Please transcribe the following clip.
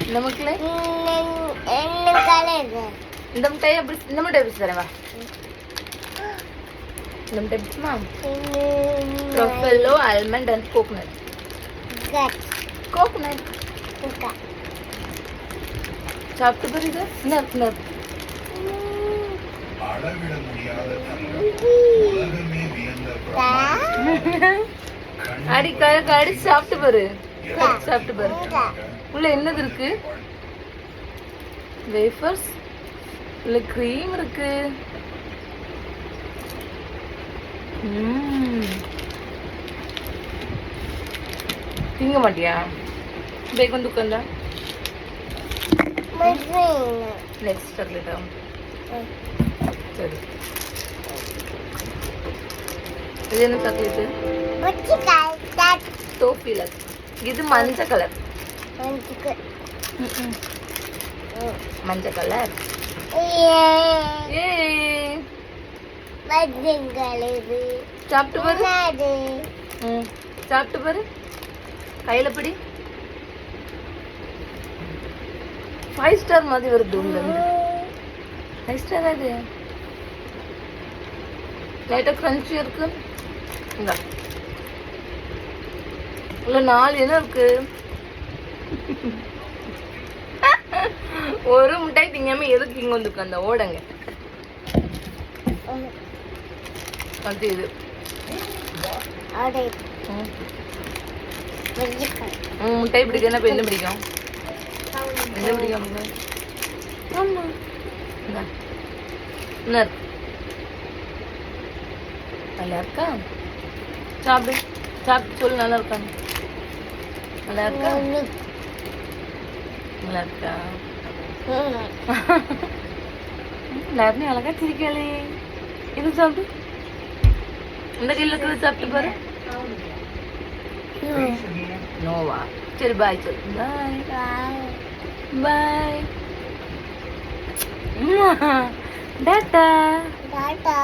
இந்த முட்டையில இந்த முட்டையை எப்படி இந்த முட்டை எப்படி தரேன் வா இந்த முட்டை எப்படிமா ட்ரஃபெல்லோ ஆல்மண்ட் அண்ட் கோகனட் கோகனட் சாப்பிட்டு பாரு இது என்ன இருக்கு அளவிட முடியாத உலகமே வியந்த அடி அடி சாப்பிட்டு பாரு சாப்பிட்டு பாரு உள்ள என்னது இருக்கு வேஃபர்ஸ் உள்ள க்ரீம் இருக்கு திங்க மாட்டியா பேக் வந்து உட்காந்தா நெக்ஸ்ட் சாக்லேட்டா சரி இது என்ன சாக்லேட்டு டோஃபில இது மஞ்சள் கலர் மஞ்சள் கலர் சாப்பிட்டு பாரு சாப்பிட்டு பாரு கையில பிடி 5 ஸ்டார் மாதிரி வருது உள்ள 5 ஸ்டார் அது லைட்டா கிரன்ச்சியா இருக்கு இந்த உள்ள 4 என்ன இருக்கு ஒரு மிட்டாய் திங்காம எதுக்கு இங்க வந்து உட்காந்த ஓடங்க அது இது மிட்டாய் பிடிக்கும் என்ன என்ன பிடிக்கும் என்ன பிடிக்கும் என்ன நல்லா இருக்கா சாப்பிடு சாப்பிட்டு சொல்லு நல்லா இருக்கா நல்லா இருக்கா நல்லா இருக்கா எல்லாருமே அழகா சிரிக்காளே இது சாப்பிடு இந்த கையில் இருக்கிறது சாப்பிட்டு பாரு நோவா சரி பாய் சொல்லு பாய் பாய் டாட்டா டாட்டா